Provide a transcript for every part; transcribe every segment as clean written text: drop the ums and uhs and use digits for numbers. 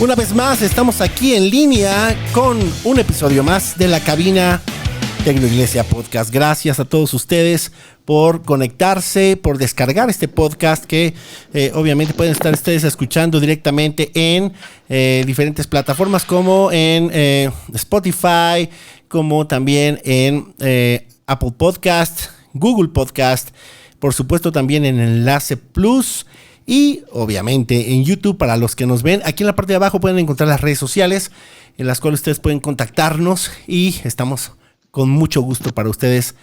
Una vez más estamos aquí en línea con un episodio más de la cabina Tecnoiglesia Podcast. Gracias a todos ustedes por conectarse, por descargar este podcast que obviamente pueden estar ustedes escuchando directamente en diferentes plataformas como en Spotify, como también en Apple Podcast, Google Podcast, por supuesto también en Enlace Plus. Y obviamente en YouTube, para los que nos ven, aquí en la parte de abajo pueden encontrar las redes sociales en las cuales ustedes pueden contactarnos y estamos con mucho gusto para ustedes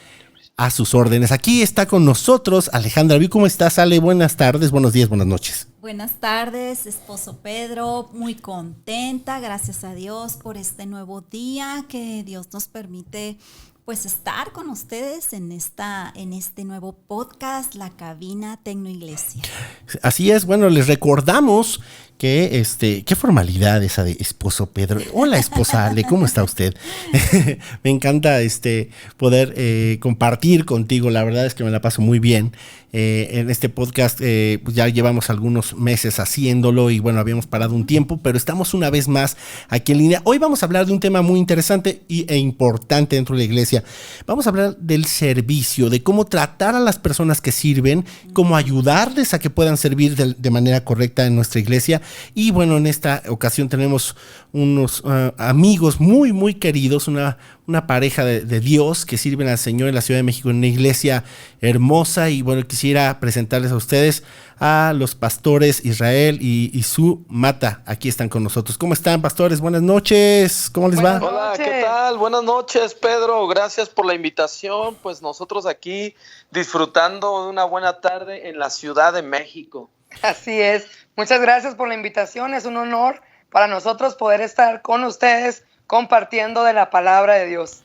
a sus órdenes. Aquí está con nosotros Alejandra. ¿Cómo estás, Ale? Buenas tardes, buenos días, buenas noches. Buenas tardes, esposo Pedro. Muy contenta, gracias a Dios por este nuevo día que Dios nos permite pues estar con ustedes en este nuevo podcast, La Cabina Tecnoiglesia. Así es, bueno, les recordamos que qué formalidad esa de esposo Pedro. Hola, esposa Ale, ¿cómo está usted? Me encanta poder compartir contigo. La verdad es que me la paso muy bien. En este podcast pues ya llevamos algunos meses haciéndolo y bueno, habíamos parado un tiempo, pero estamos una vez más aquí en línea. Hoy vamos a hablar de un tema muy interesante e importante dentro de la iglesia. Vamos a hablar del servicio, de cómo tratar a las personas que sirven, cómo ayudarles a que puedan servir de manera correcta en nuestra iglesia. Y bueno, en esta ocasión tenemos unos amigos muy, muy queridos, una pareja de Dios que sirven al Señor en la Ciudad de México en una iglesia hermosa. Y bueno, quisiera presentarles a ustedes a los pastores Israel y Su Mata. Aquí están con nosotros. ¿Cómo están, pastores? Buenas noches. ¿Cómo les va? Hola, ¿qué tal? Buenas noches, Pedro. Gracias por la invitación. Pues nosotros aquí disfrutando de una buena tarde en la Ciudad de México. Así es. Muchas gracias por la invitación. Es un honor para nosotros poder estar con ustedes compartiendo de la palabra de Dios.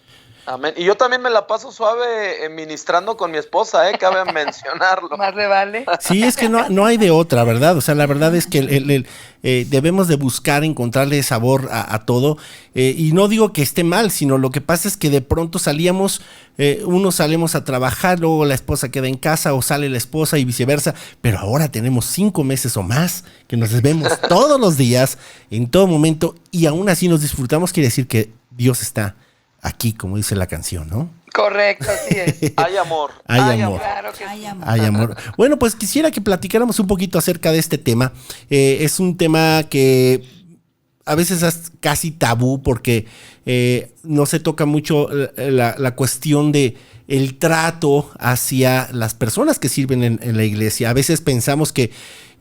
Amén. Y yo también me la paso suave ministrando con mi esposa, cabe mencionarlo. Más le vale. Sí, es que no hay de otra, ¿verdad? O sea, la verdad es que debemos de buscar encontrarle sabor a todo. Y no digo que esté mal, sino lo que pasa es que de pronto salimos a trabajar, luego la esposa queda en casa o sale la esposa y viceversa. Pero ahora tenemos 5 meses o más que nos vemos todos los días, en todo momento, y aún así nos disfrutamos. Quiere decir que Dios está aquí, como dice la canción, ¿no? Correcto, así es. Hay amor. Hay amor. Claro que Hay amor. Hay amor. Bueno, pues quisiera que platicáramos un poquito acerca de este tema. Es un tema que a veces es casi tabú porque no se toca mucho la cuestión de el trato hacia las personas que sirven en la iglesia. A veces pensamos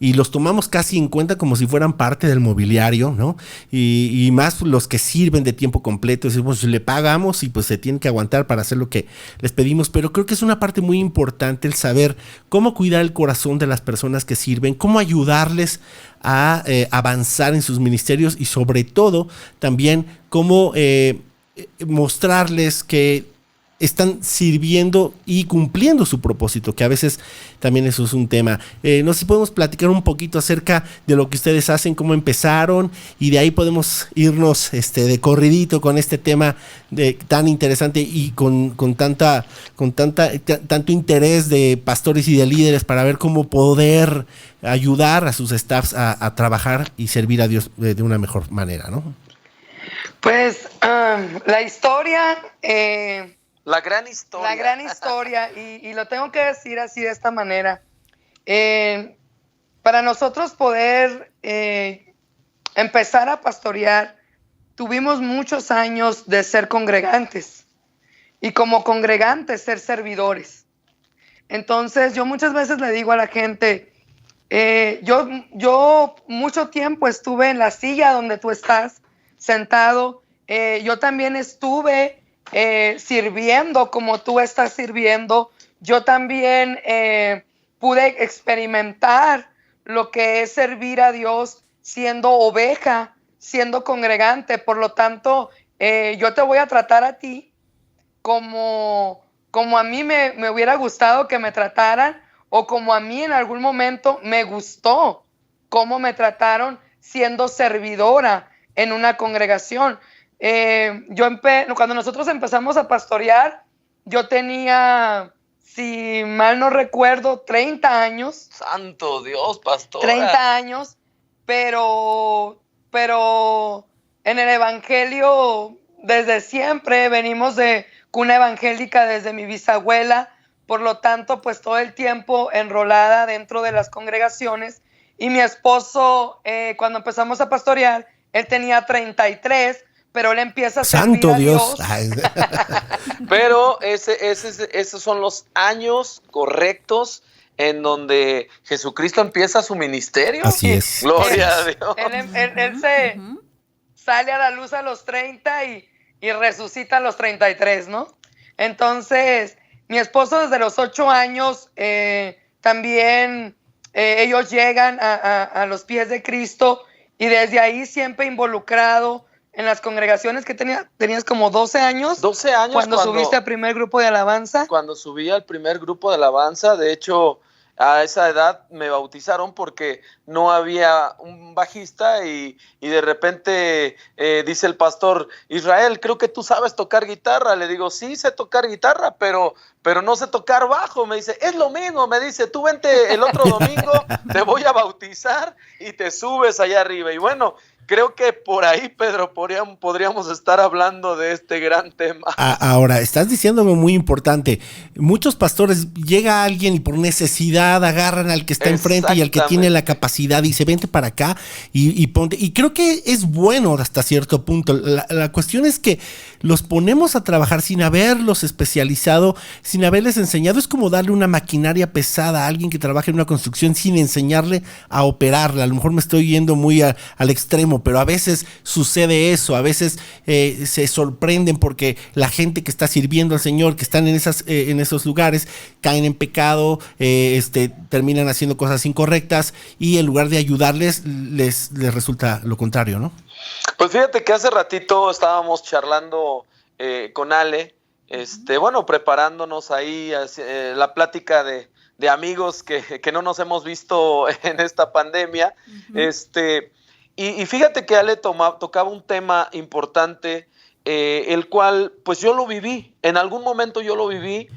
y los tomamos casi en cuenta como si fueran parte del mobiliario, ¿no? Y más los que sirven de tiempo completo, decimos, le pagamos y pues se tienen que aguantar para hacer lo que les pedimos, pero creo que es una parte muy importante el saber cómo cuidar el corazón de las personas que sirven, cómo ayudarles a avanzar en sus ministerios y sobre todo también cómo mostrarles que están sirviendo y cumpliendo su propósito, que a veces también eso es un tema. No sé si podemos platicar un poquito acerca de lo que ustedes hacen, cómo empezaron, y de ahí podemos irnos de corridito con este tema tan interesante y con tanto interés de pastores y de líderes para ver cómo poder ayudar a sus staffs a trabajar y servir a Dios de una mejor manera, ¿no? Pues la historia... La gran historia. La gran historia, y lo tengo que decir así de esta manera. Para nosotros poder empezar a pastorear, tuvimos muchos años de ser congregantes y como congregantes ser servidores. Entonces yo muchas veces le digo a la gente, yo mucho tiempo estuve en la silla donde tú estás sentado, yo también estuve sirviendo como tú estás sirviendo. Yo también pude experimentar lo que es servir a Dios siendo oveja, siendo congregante. Por lo tanto, yo te voy a tratar a ti como a mí me hubiera gustado que me trataran, o como a mí en algún momento me gustó cómo me trataron siendo servidora en una congregación. Cuando nosotros empezamos a pastorear, yo tenía, si mal no recuerdo, 30 años. Santo Dios, pastora. 30 años, pero pero en el evangelio desde siempre venimos de cuna evangélica desde mi bisabuela, por lo tanto pues todo el tiempo enrolada dentro de las congregaciones, y mi esposo cuando empezamos a pastorear, él tenía 33, pero él empieza a servir ¡Santo a Dios! Dios. Pero esos son los años correctos en donde Jesucristo empieza su ministerio. Así es. Gloria a Dios. Él se sale a la luz a los 30 y resucita a los 33, ¿no? Entonces, mi esposo desde los 8 años también ellos llegan a los pies de Cristo, y desde ahí siempre involucrado en las congregaciones que tenías como 12 años. 12 años cuando subiste al primer grupo de alabanza. Cuando subí al primer grupo de alabanza, de hecho, a esa edad me bautizaron porque no había un bajista y de repente dice el pastor: Israel, creo que tú sabes tocar guitarra. Le digo: sí, sé tocar guitarra, pero no sé tocar bajo. Me dice: es lo mismo. Me dice: tú vente el otro domingo, te voy a bautizar y te subes allá arriba. Y bueno, creo que por ahí, Pedro, podríamos estar hablando de este gran tema. Ahora, estás diciendo algo muy importante. Muchos pastores, llega alguien y por necesidad agarran al que está enfrente y al que tiene la capacidad y dice: vente para acá y ponte. Y creo que es bueno hasta cierto punto. La cuestión es que los ponemos a trabajar sin haberlos especializado, sin haberles enseñado. Es como darle una maquinaria pesada a alguien que trabaja en una construcción sin enseñarle a operarla. A lo mejor me estoy yendo muy al extremo, pero a veces sucede eso. A veces se sorprenden porque la gente que está sirviendo al Señor, que están en esos lugares, caen en pecado, terminan haciendo cosas incorrectas, y en lugar de ayudarles les resulta lo contrario, ¿no? Pues fíjate que hace ratito estábamos charlando con Ale, bueno, preparándonos ahí la plática de amigos que no nos hemos visto en esta pandemia. Y fíjate que Ale tocaba un tema importante, el cual pues yo lo viví, en algún momento yo lo viví.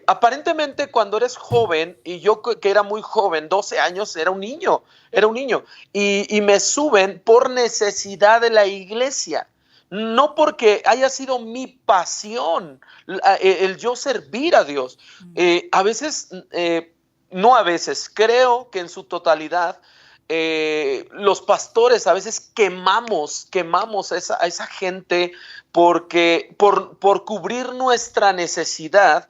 Aparentemente cuando eres joven, y yo que era muy joven, 12 años, era un niño, y me suben por necesidad de la iglesia, no porque haya sido mi pasión el yo servir a Dios. Creo que en su totalidad los pastores a veces quemamos a esa gente porque por cubrir nuestra necesidad,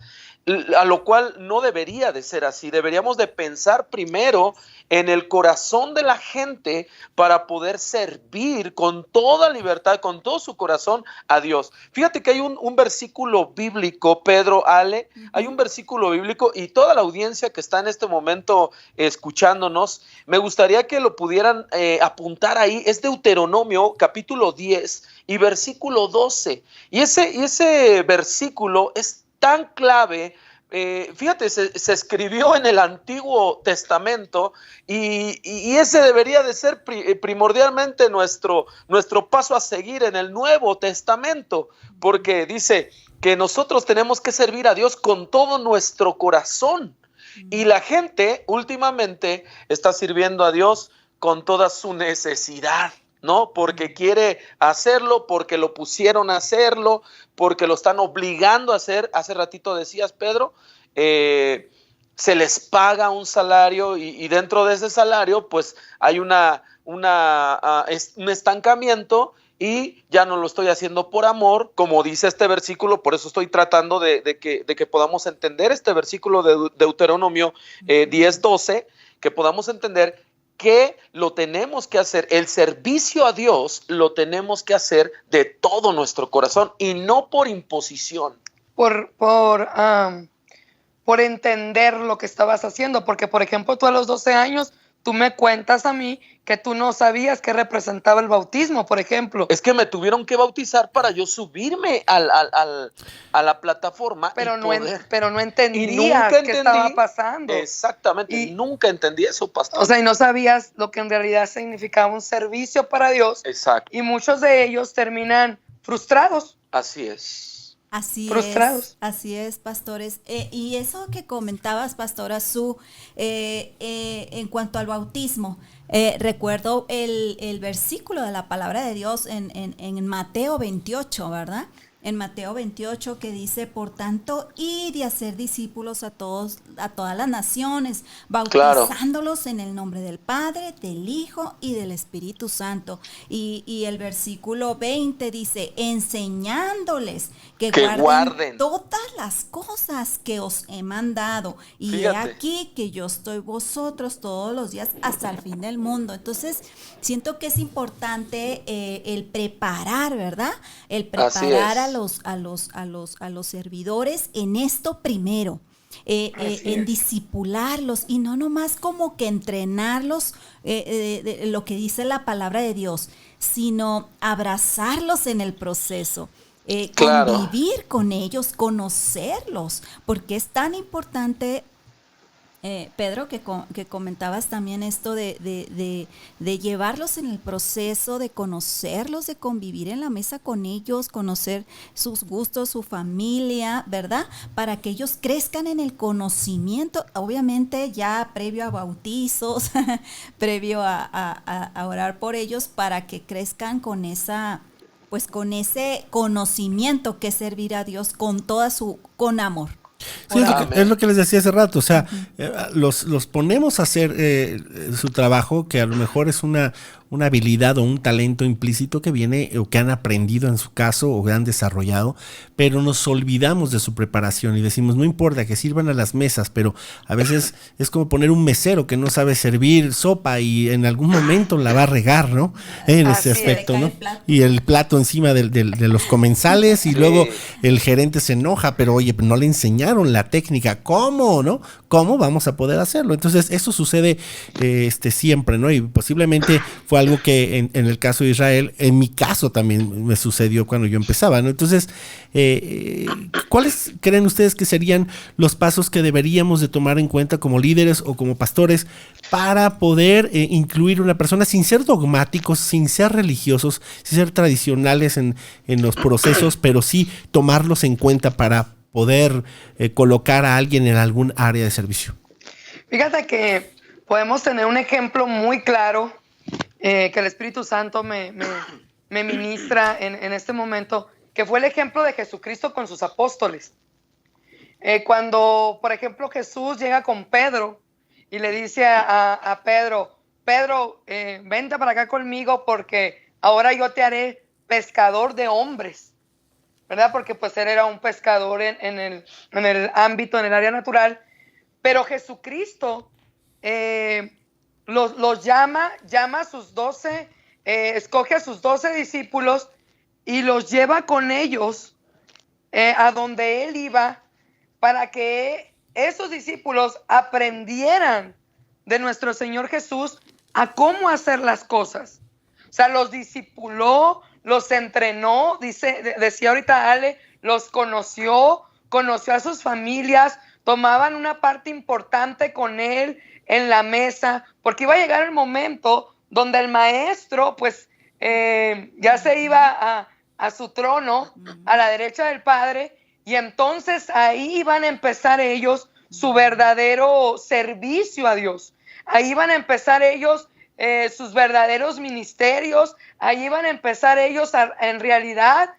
a lo cual no debería de ser así. Deberíamos de pensar primero en el corazón de la gente para poder servir con toda libertad, con todo su corazón a Dios. Fíjate que hay un versículo bíblico, Pedro, Ale, hay un versículo bíblico, y toda la audiencia que está en este momento escuchándonos, me gustaría que lo pudieran apuntar ahí. Es Deuteronomio capítulo 10 y versículo 12. Y ese versículo es tan clave. Fíjate, se escribió en el Antiguo Testamento, y ese debería de ser primordialmente nuestro paso a seguir en el Nuevo Testamento, porque dice que nosotros tenemos que servir a Dios con todo nuestro corazón, y la gente últimamente está sirviendo a Dios con toda su necesidad, ¿no? Porque quiere hacerlo, porque lo pusieron a hacerlo, porque lo están obligando a hacer. Hace ratito decías, Pedro, se les paga un salario, y dentro de ese salario pues hay un estancamiento, y ya no lo estoy haciendo por amor, como dice este versículo. Por eso estoy tratando de que podamos entender este versículo de Deuteronomio 10:12, que podamos entender que lo tenemos que hacer, el servicio a Dios lo tenemos que hacer de todo nuestro corazón y no por imposición. Por entender lo que estabas haciendo, porque por ejemplo tú a los 12 años, tú me cuentas a mí que tú no sabías qué representaba el bautismo, por ejemplo. Es que me tuvieron que bautizar para yo subirme a la plataforma. Pero no entendías qué estaba pasando. Exactamente, nunca entendí eso, pastor. O sea, y no sabías lo que en realidad significaba un servicio para Dios. Exacto. Y muchos de ellos terminan frustrados. Así es. frustrados. Así es, pastores. Y eso que comentabas, pastora Su, en cuanto al bautismo, recuerdo el versículo de la palabra de Dios en Mateo 28, ¿verdad? En Mateo 28 que dice, por tanto, id y hacer discípulos a todas las naciones, bautizándolos en el nombre del Padre, del Hijo y del Espíritu Santo. Y el versículo 20 dice, enseñándoles que guarden todas las cosas que os he mandado. Y he aquí que yo estoy vosotros todos los días hasta el fin del mundo. Entonces, siento que es importante el preparar, ¿verdad? El preparar a los servidores en esto primero, en discipularlos y no nomás como que entrenarlos de lo que dice la palabra de Dios, sino abrazarlos en el proceso. Convivir con ellos, conocerlos, porque es tan importante. Pedro, que comentabas también esto de llevarlos en el proceso, de conocerlos, de convivir en la mesa con ellos, conocer sus gustos, su familia, ¿verdad? Para que ellos crezcan en el conocimiento, obviamente ya previo a bautizos, previo a orar por ellos, para que crezcan con con ese conocimiento que es servir a Dios con amor. Sí, es lo que les decía hace rato, o sea, los ponemos a hacer su trabajo, que a lo mejor es una habilidad o un talento implícito que viene o que han aprendido en su caso o que han desarrollado, pero nos olvidamos de su preparación y decimos, no importa que sirvan a las mesas, pero a veces es como poner un mesero que no sabe servir sopa y en algún momento la va a regar, ¿no? En ese aspecto, ¿no? Y el plato encima de los comensales y luego el gerente se enoja, pero oye, no le enseñaron la técnica, ¿cómo, no? ¿Cómo vamos a poder hacerlo? Entonces, eso sucede siempre, ¿no? Y posiblemente fue algo que en el caso de Israel, en mi caso también me sucedió cuando yo empezaba, ¿no? Entonces, ¿cuáles creen ustedes que serían los pasos que deberíamos de tomar en cuenta como líderes o como pastores para poder incluir una persona sin ser dogmáticos, sin ser religiosos, sin ser tradicionales en los procesos, pero sí tomarlos en cuenta para poder colocar a alguien en algún área de servicio? Fíjate que podemos tener un ejemplo muy claro que el Espíritu Santo me ministra en este momento, que fue el ejemplo de Jesucristo con sus apóstoles. Cuando, por ejemplo, Jesús llega con Pedro y le dice a Pedro, vente para acá conmigo porque ahora yo te haré pescador de hombres, ¿verdad? Porque pues él era un pescador en el ámbito, en el área natural, pero Jesucristo los llama a sus 12, escoge a sus 12 discípulos y los lleva con ellos a donde él iba para que esos discípulos aprendieran de nuestro Señor Jesús a cómo hacer las cosas. O sea, los discipuló, los entrenó, decía ahorita Ale, los conoció a sus familias, tomaban una parte importante con él en la mesa, porque iba a llegar el momento donde el maestro pues ya se iba a su trono, a la derecha del Padre, y entonces ahí iban a empezar ellos su verdadero servicio a Dios. Ahí iban a empezar ellos sus verdaderos ministerios, ahí iban a empezar ellos en realidad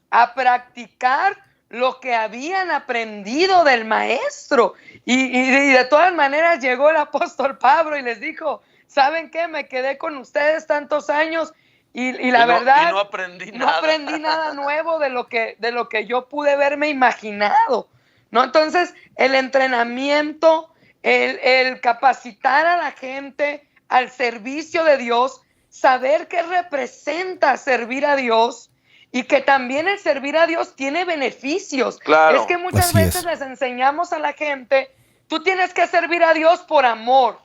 a practicar lo que habían aprendido del maestro. Y de todas maneras llegó el apóstol Pablo y les dijo, ¿saben qué? Me quedé con ustedes tantos años y la verdad no aprendí nada nuevo de lo que yo pude haberme imaginado, ¿no? Entonces, el entrenamiento, el capacitar a la gente al servicio de Dios, saber qué representa servir a Dios y que también el servir a Dios tiene beneficios. Claro, es que muchas veces les enseñamos a la gente, tú tienes que servir a Dios por amor.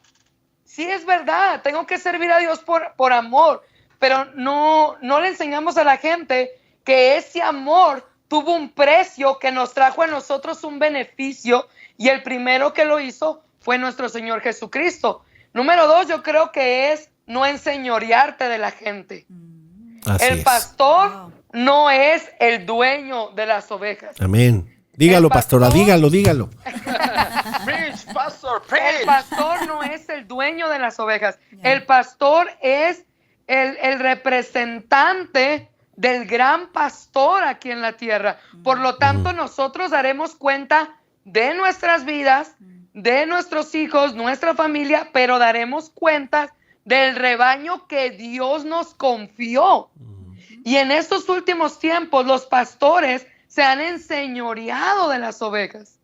Sí, es verdad, tengo que servir a Dios por amor, pero no le enseñamos a la gente que ese amor tuvo un precio que nos trajo a nosotros un beneficio y el primero que lo hizo fue nuestro Señor Jesucristo. Número 2, yo creo que es no enseñorearte de la gente. El pastor no es el dueño de las ovejas. Amén. Dígalo, pastora, dígalo. Preach, pastor, preach. El pastor no es el dueño de las ovejas. El pastor es el representante del gran pastor aquí en la tierra. Por lo tanto, nosotros daremos cuenta de nuestras vidas, de nuestros hijos, nuestra familia, pero daremos cuenta del rebaño que Dios nos confió. Y en estos últimos tiempos, los pastores se han enseñoreado de las ovejas.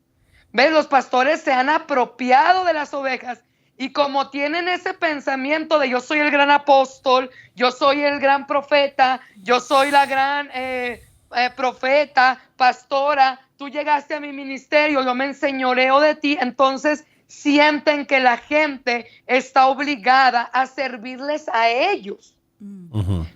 ¿Ves? Los pastores se han apropiado de las ovejas. Y como tienen ese pensamiento de yo soy el gran apóstol, yo soy el gran profeta, yo soy la gran profeta, pastora, tú llegaste a mi ministerio, yo me enseñoreo de ti, entonces sienten que la gente está obligada a servirles a ellos.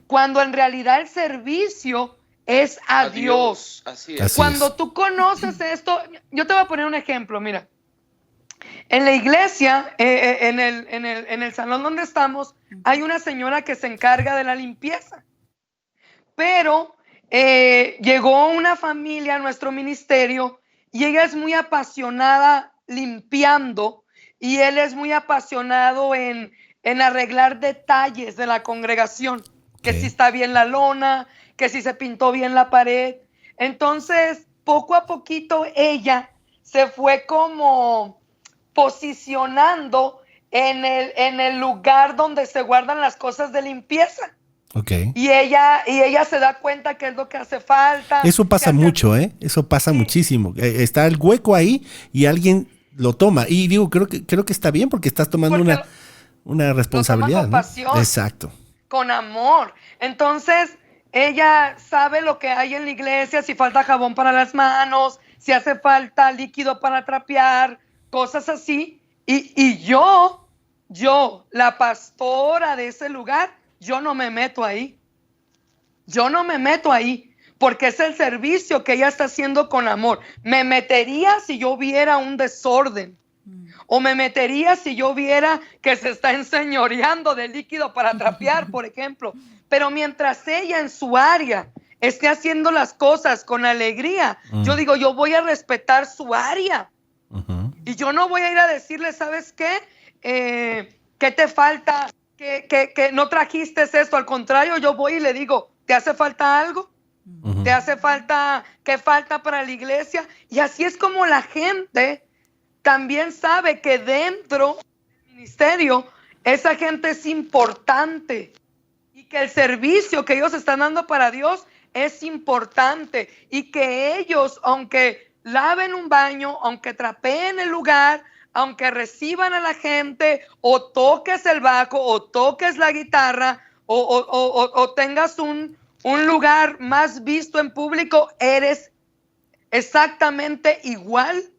Cuando en realidad el servicio es a Dios. Así es. Así Cuando es. tú conoces esto, yo te voy a poner un ejemplo, mira. En la iglesia, en el salón donde estamos, hay una señora que se encarga de la limpieza. Pero llegó una familia a nuestro ministerio y ella es muy apasionada limpiando y él es muy apasionado en arreglar detalles de la congregación. Que Ok. si está bien la lona, que si se pintó bien la pared. Entonces, poco a poquito ella se fue como posicionando en el lugar donde se guardan las cosas de limpieza. Ok. Y ella se da cuenta que es lo que hace falta. Eso pasa mucho, ¿eh? Eso pasa muchísimo. Está el hueco ahí y alguien lo toma. Y digo, creo que está bien porque estás tomando Porque una responsabilidad, con ¿no? pasión. Exacto. Con amor. Entonces, ella sabe lo que hay en la iglesia, si falta jabón para las manos, si hace falta líquido para trapear, cosas así. Y yo, la pastora de ese lugar, yo no me meto ahí. Yo no me meto ahí, porque es el servicio que ella está haciendo con amor. Me metería si yo viera un desorden. O me metería si yo viera que se está enseñoreando de líquido para trapear, por ejemplo. Pero mientras ella en su área esté haciendo las cosas con alegría, yo digo, yo voy a respetar su área. Y yo no voy a ir a decirle, ¿sabes qué? ¿Qué te falta? Que no trajiste esto. Al contrario, yo voy y le digo, ¿te hace falta algo? ¿Te hace falta? ¿Qué falta para la iglesia? Y así es como la gente también sabe que dentro del ministerio esa gente es importante y que el servicio que ellos están dando para Dios es importante y que ellos, aunque laven un baño, aunque trapeen el lugar, aunque reciban a la gente o toques el bajo o toques la guitarra o tengas un lugar más visto en público, eres exactamente igual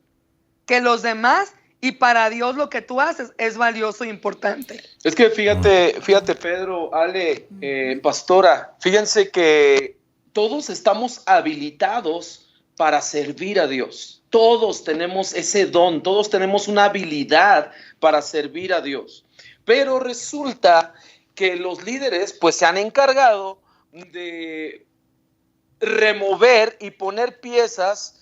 que los demás y para Dios lo que tú haces es valioso e importante. Es que fíjate Pedro, Ale, pastora, fíjense que todos estamos habilitados para servir a Dios. Todos tenemos ese don, todos tenemos una habilidad para servir a Dios. Pero resulta que los líderes pues se han encargado de remover y poner piezas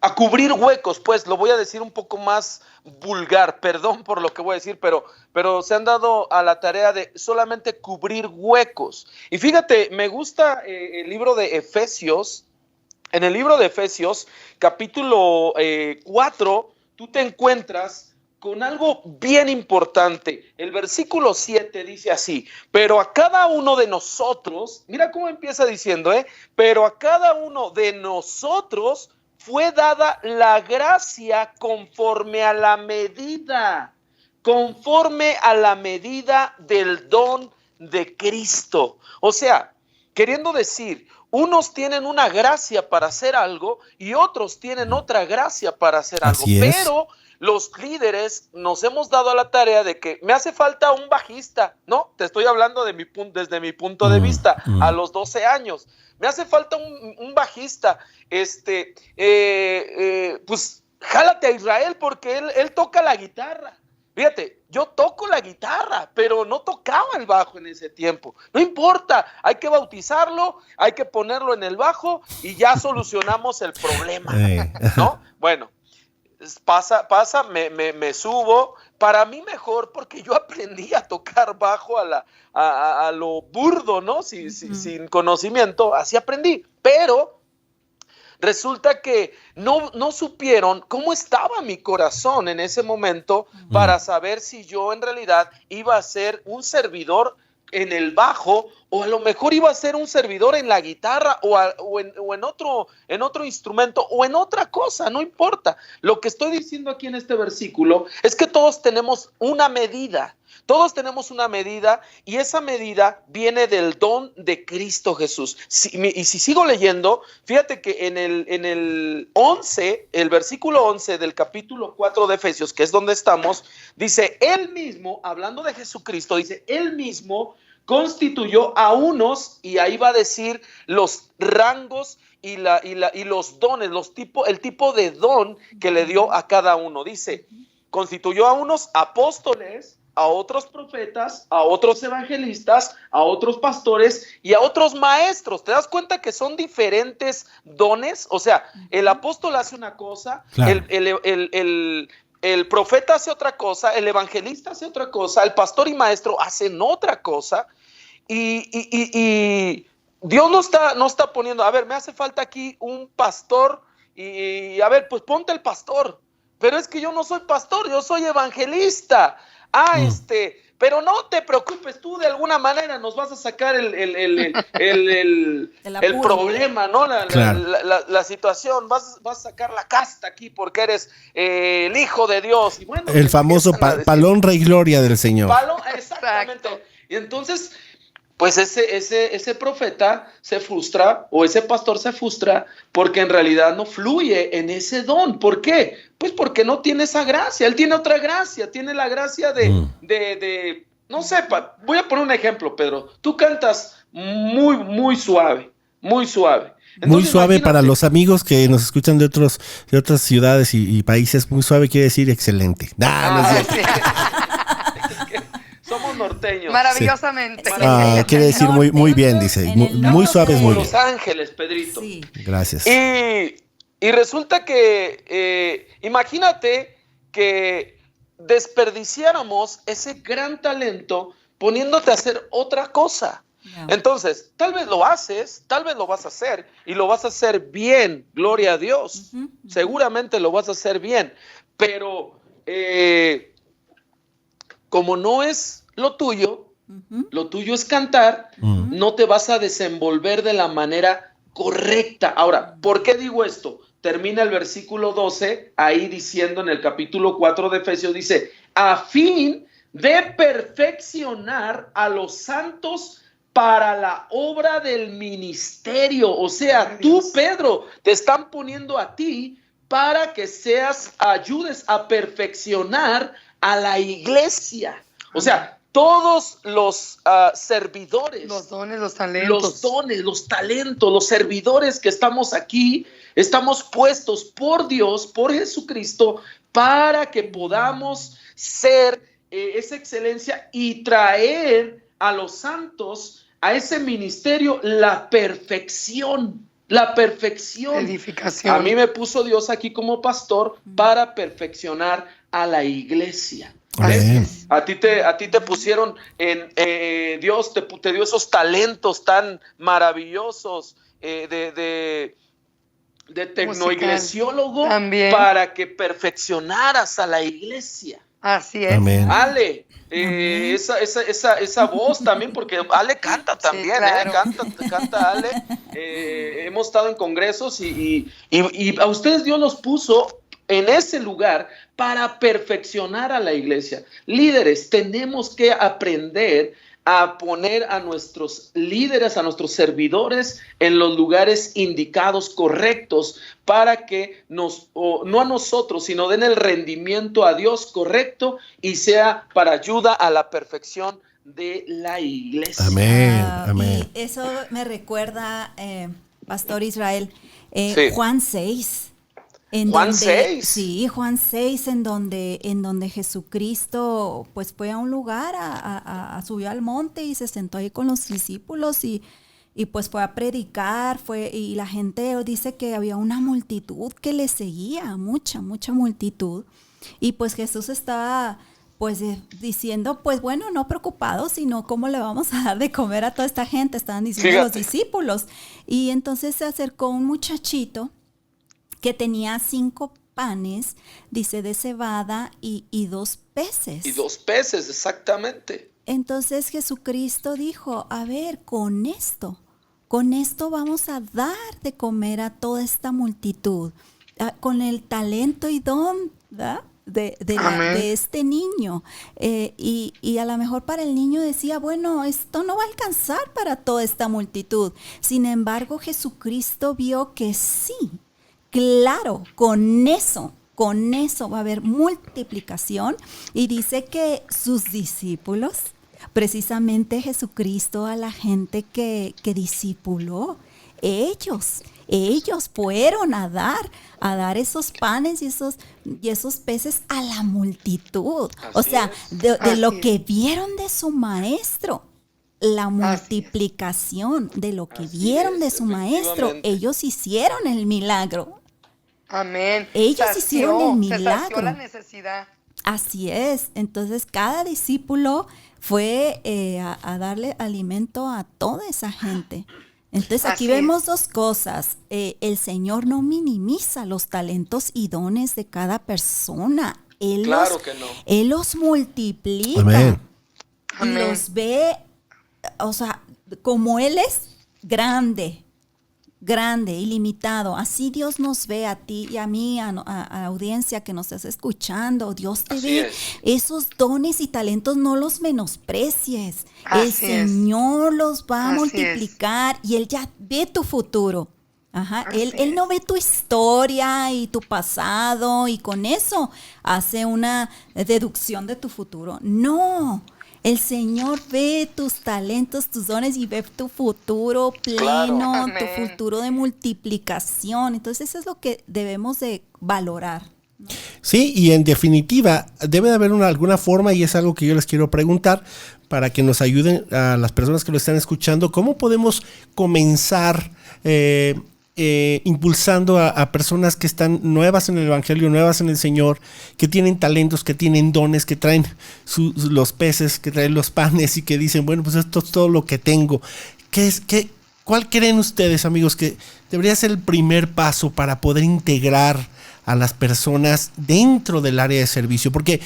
a cubrir huecos, pues lo voy a decir un poco más vulgar, perdón por lo que voy a decir, pero se han dado a la tarea de solamente cubrir huecos. Y fíjate, me gusta el libro de Efesios. En el libro de Efesios, capítulo 4, tú te encuentras con algo bien importante. El versículo 7 dice así: pero a cada uno de nosotros, mira cómo empieza diciendo, pero a cada uno de nosotros fue dada la gracia conforme a la medida del don de Cristo. O sea, queriendo decir, unos tienen una gracia para hacer algo y otros tienen otra gracia para hacer algo. Así es. Pero los líderes nos hemos dado a la tarea de que me hace falta un bajista, ¿no? Te estoy hablando desde mi punto de vista, a los 12 años. Me hace falta un bajista, pues jálate a Israel porque él toca la guitarra. Fíjate, yo toco la guitarra, pero no tocaba el bajo en ese tiempo. No importa, hay que bautizarlo, hay que ponerlo en el bajo y ya solucionamos el problema, ¿no? Bueno, me subo, para mí mejor, porque yo aprendí a tocar bajo a lo burdo, ¿no? Sin conocimiento, así aprendí, pero resulta que no supieron cómo estaba mi corazón en ese momento para saber si yo en realidad iba a ser un servidor en el bajo, o a lo mejor iba a ser un servidor en la guitarra o en otro instrumento o en otra cosa, no importa. Lo que estoy diciendo aquí en este versículo es que todos tenemos una medida. Todos tenemos una medida y esa medida viene del don de Cristo Jesús. Y si sigo leyendo, fíjate que en el 11, el versículo 11 del capítulo 4 de Efesios, que es donde estamos, dice, Él mismo, hablando de Jesucristo, dice, Él mismo constituyó a unos, y ahí va a decir los rangos y los dones, el tipo de don que le dio a cada uno. Dice, constituyó a unos apóstoles, a otros profetas, a otros evangelistas, a otros pastores y a otros maestros. ¿Te das cuenta que son diferentes dones? O sea, el apóstol hace una cosa, claro. El profeta hace otra cosa, el evangelista hace otra cosa, el pastor y maestro hacen otra cosa, y Dios no está poniendo, a ver, me hace falta aquí un pastor, y a ver, pues ponte el pastor, pero es que yo no soy pastor, yo soy evangelista. Pero no te preocupes, tú de alguna manera nos vas a sacar el problema, ¿no? La situación, vas a sacar la casta aquí porque eres el hijo de Dios. Y bueno, el famoso palón rey gloria del Señor. Exactamente. Y entonces, pues ese profeta se frustra, o ese pastor se frustra, porque en realidad no fluye en ese don. ¿Por qué? Pues porque no tiene esa gracia. Él tiene otra gracia, tiene la gracia de no sé, voy a poner un ejemplo, Pedro. Tú cantas muy suave, muy suave. Entonces, muy suave, para los amigos que nos escuchan de otras ciudades y países, muy suave quiere decir excelente. Somos norteños. Maravillosamente. Sí. Quiere decir muy bien, dice. Muy suave es muy bien. Los Ángeles, Pedrito. Sí. Gracias. Y resulta que, imagínate que desperdiciáramos ese gran talento poniéndote a hacer otra cosa. No. Entonces, tal vez lo haces, tal vez lo vas a hacer y lo vas a hacer bien, gloria a Dios. Seguramente lo vas a hacer bien, pero como no es lo tuyo es cantar, no te vas a desenvolver de la manera correcta. Ahora, ¿por qué digo esto? Termina el versículo 12, ahí diciendo en el capítulo 4 de Efesios, dice, a fin de perfeccionar a los santos para la obra del ministerio. O sea, tú, Pedro, te están poniendo a ti para que ayudes a perfeccionar a la iglesia. O sea, todos los servidores, los dones, los talentos, los servidores que estamos aquí, estamos puestos por Dios, por Jesucristo, para que podamos ser esa excelencia y traer a los santos a ese ministerio la perfección. Edificación. A mí me puso Dios aquí como pastor para perfeccionar a la iglesia. A ti te pusieron Dios te dio esos talentos tan maravillosos de tecnoiglesiólogo para que perfecciona's a la iglesia. Así es. Amén. Ale, esa voz también, porque Ale canta también, sí, claro. Canta Ale. Hemos estado en congresos y a ustedes Dios los puso en ese lugar para perfeccionar a la iglesia. Líderes, tenemos que aprender a poner a nuestros líderes, a nuestros servidores en los lugares indicados, correctos, para que no a nosotros, sino den el rendimiento a Dios correcto y sea para ayuda a la perfección de la iglesia. Amén, amén. Y eso me recuerda, Pastor Israel, sí. Juan 6. Juan 6. Sí, Juan 6, en donde Jesucristo pues fue a un lugar, subió al monte y se sentó ahí con los discípulos y pues fue a predicar, y la gente dice que había una multitud que le seguía, mucha multitud. Y pues Jesús estaba pues diciendo, pues bueno, no preocupados, sino cómo le vamos a dar de comer a toda esta gente, estaban diciendo los discípulos. Y entonces se acercó un muchachito que tenía 5 panes, dice, de cebada y 2 peces. Y 2 peces, exactamente. Entonces Jesucristo dijo, a ver, con esto vamos a dar de comer a toda esta multitud, con el talento y don, ¿verdad? De este niño. Y a lo mejor para el niño decía, bueno, esto no va a alcanzar para toda esta multitud. Sin embargo, Jesucristo vio que sí, claro, con eso va a haber multiplicación. Y dice que sus discípulos, precisamente Jesucristo, a la gente que discipuló, ellos fueron a dar esos panes y esos peces a la multitud. O sea, de lo que vieron de su maestro, la multiplicación de lo que vieron de su maestro, ellos hicieron el milagro. Amén. Ellos hicieron el milagro. Se sació la necesidad. Así es. Entonces cada discípulo fue a darle alimento a toda esa gente. Entonces aquí vemos 2 cosas. El Señor no minimiza los talentos y dones de cada persona. Claro que no. Él los multiplica. Amén. Y los ve, o sea, como Él es grande, ilimitado. Así Dios nos ve a ti y a mí, a la audiencia que nos estás escuchando. Dios te ve. Esos dones y talentos no los menosprecies. El Señor los va a multiplicar y Él ya ve tu futuro. Él no ve tu historia y tu pasado y con eso hace una deducción de tu futuro. No. El Señor ve tus talentos, tus dones y ve tu futuro pleno, tu futuro de multiplicación. Entonces eso es lo que debemos de valorar, ¿no? Sí, y en definitiva debe de haber alguna forma, y es algo que yo les quiero preguntar para que nos ayuden a las personas que lo están escuchando, ¿cómo podemos comenzar impulsando a personas que están nuevas en el Evangelio, nuevas en el Señor, que tienen talentos, que tienen dones, que traen los peces, que traen los panes y que dicen, bueno, pues esto es todo lo que tengo? ¿Cuál creen ustedes, amigos, que debería ser el primer paso para poder integrar a las personas dentro del área de servicio? Porque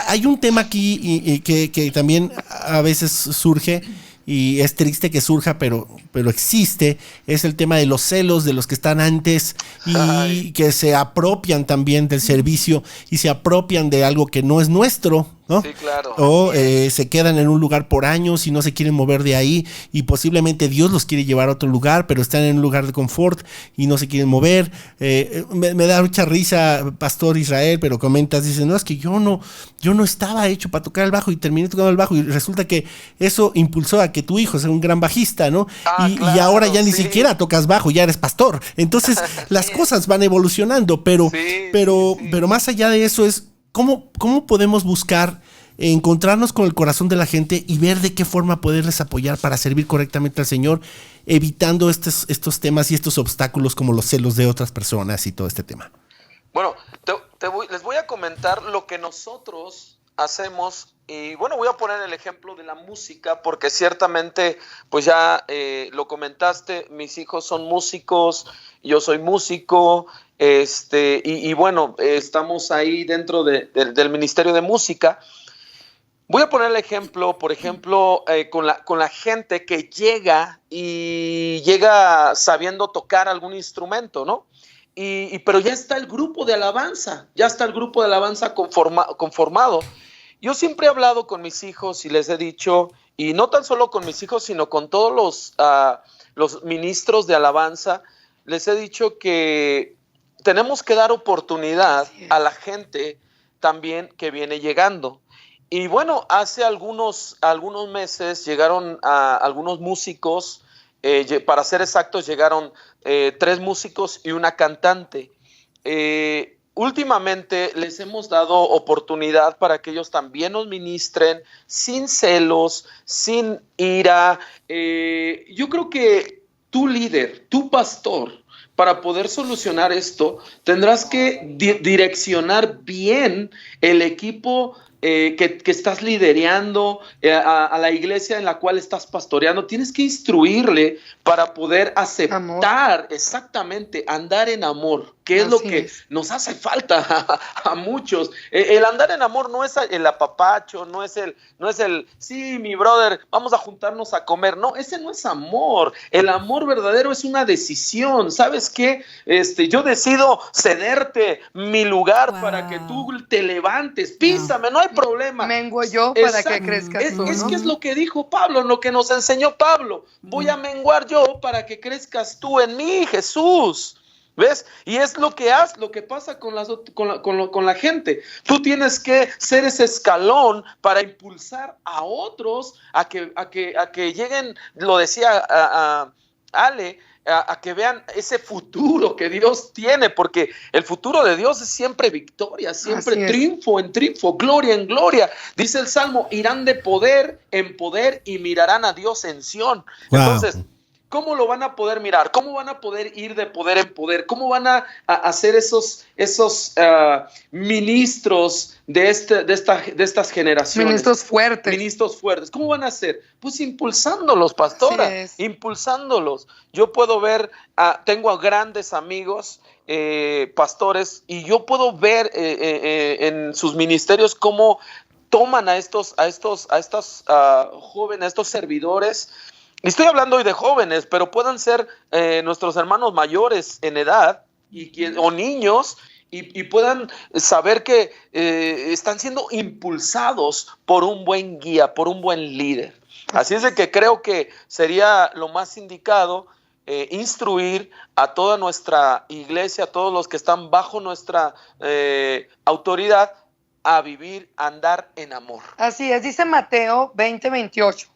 hay un tema aquí y que también a veces surge, y es triste que surja, pero existe, es el tema de los celos de los que están antes y que se apropian también del servicio y se apropian de algo que no es nuestro, ¿no? Sí, claro. O se quedan en un lugar por años y no se quieren mover de ahí, y posiblemente Dios los quiere llevar a otro lugar, pero están en un lugar de confort y no se quieren mover. Me da mucha risa, Pastor Israel, pero comentas, dices, no, es que yo no estaba hecho para tocar el bajo y terminé tocando el bajo, y resulta que eso impulsó a que tu hijo sea un gran bajista, ¿no? Y ahora ya ni siquiera tocas bajo, ya eres pastor. Entonces las cosas van evolucionando, pero más allá de eso es ¿cómo podemos buscar encontrarnos con el corazón de la gente y ver de qué forma poderles apoyar para servir correctamente al Señor, evitando estos temas y estos obstáculos como los celos de otras personas y todo este tema? Bueno, les voy a comentar lo que nosotros hacemos, y bueno, voy a poner el ejemplo de la música, porque ciertamente, pues ya lo comentaste, mis hijos son músicos, yo soy músico, y bueno, estamos ahí dentro del Ministerio de Música. Voy a poner el ejemplo, por ejemplo, con la gente que llega sabiendo tocar algún instrumento, ¿no? Pero ya está el grupo de alabanza, conformado. Yo siempre he hablado con mis hijos y les he dicho, y no tan solo con mis hijos, sino con todos los ministros de alabanza, les he dicho que tenemos que dar oportunidad a la gente también que viene llegando. Y bueno, hace algunos meses llegaron algunos músicos, para ser exactos, llegaron 3 músicos y una cantante. últimamente les hemos dado oportunidad para que ellos también nos ministren sin celos, sin ira. Yo creo que tu líder, tu pastor, para poder solucionar esto, tendrás que direccionar bien el equipo que estás liderando, a la iglesia en la cual estás pastoreando. Tienes que instruirle para poder aceptar amor. Exactamente, andar en amor, que es lo que nos hace falta a muchos. El andar en amor no es el apapacho, no es el, sí, mi brother, vamos a juntarnos a comer. No, ese no es amor. El amor verdadero es una decisión. ¿Sabes qué? Yo decido cederte mi lugar para que tú te levantes. Písame, no hay problema. Menguo yo para que crezcas tú, ¿no? Es que es lo que dijo Pablo, lo que nos enseñó Pablo. Voy a menguar yo para que crezcas tú en mí, Jesús. ¿Ves? Y es lo que pasa con la gente. Tú tienes que ser ese escalón para impulsar a otros a que lleguen, lo decía Ale, a que vean ese futuro que Dios tiene, porque el futuro de Dios es siempre victoria, siempre triunfo en triunfo, gloria en gloria. Dice el Salmo, irán de poder en poder y mirarán a Dios en Sión. Wow. Entonces, ¿cómo lo van a poder mirar? ¿Cómo van a poder ir de poder en poder? ¿Cómo van a hacer esos ministros de estas generaciones? Ministros fuertes. Ministros fuertes. ¿Cómo van a hacer? Pues impulsándolos, pastora. Impulsándolos. Yo puedo ver, tengo a grandes amigos, pastores, y yo puedo ver en sus ministerios cómo toman a estos jóvenes, a estos servidores. Estoy hablando hoy de jóvenes, pero puedan ser nuestros hermanos mayores en edad o niños y puedan saber que están siendo impulsados por un buen guía, por un buen líder. Así es de que creo que sería lo más indicado instruir a toda nuestra iglesia, a todos los que están bajo nuestra autoridad, a vivir, a andar en amor. Así es, dice Mateo 20:28.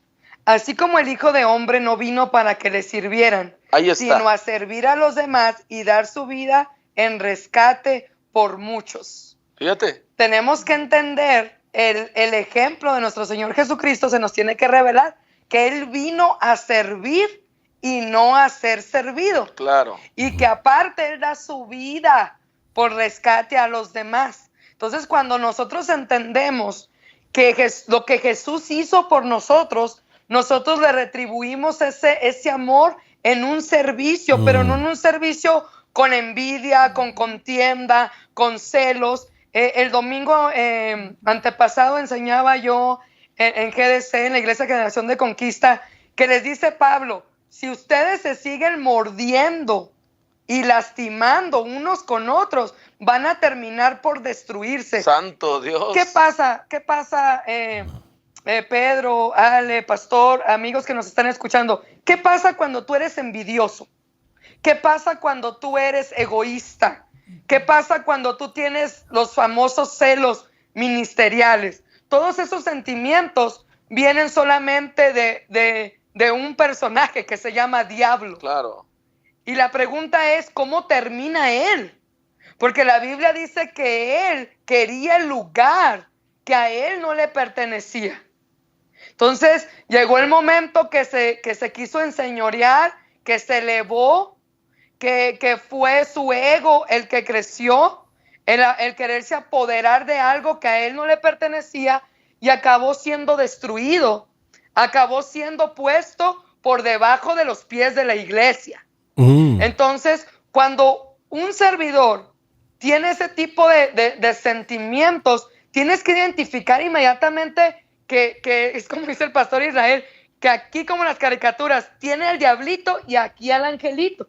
Así como el Hijo de Hombre no vino para que le sirvieran, sino a servir a los demás y dar su vida en rescate por muchos. Fíjate. Tenemos que entender el ejemplo de nuestro Señor Jesucristo, se nos tiene que revelar que Él vino a servir y no a ser servido. Claro. Y que aparte Él da su vida por rescate a los demás. Entonces, cuando nosotros entendemos que lo que Jesús hizo por nosotros le retribuimos ese amor en un servicio, pero no en un servicio con envidia, con contienda, con celos. El domingo antepasado enseñaba yo en GDC, en la Iglesia Generación de Conquista, que les dice Pablo, si ustedes se siguen mordiendo y lastimando unos con otros, van a terminar por destruirse. ¡Santo Dios! ¿Qué pasa? Pedro, Ale, pastor, amigos que nos están escuchando, ¿qué pasa cuando tú eres envidioso? ¿Qué pasa cuando tú eres egoísta? ¿Qué pasa cuando tú tienes los famosos celos ministeriales? Todos esos sentimientos vienen solamente de un personaje que se llama Diablo. Claro. Y la pregunta es, ¿cómo termina él? Porque la Biblia dice que él quería el lugar que a él no le pertenecía. Entonces llegó el momento que se quiso enseñorear, que se elevó, que fue su ego el que creció, el quererse apoderar de algo que a él no le pertenecía y acabó siendo destruido, acabó siendo puesto por debajo de los pies de la iglesia. Entonces, cuando un servidor tiene ese tipo de sentimientos, tienes que identificar inmediatamente que es como dice el pastor Israel, que aquí como las caricaturas, tiene el diablito y aquí al angelito.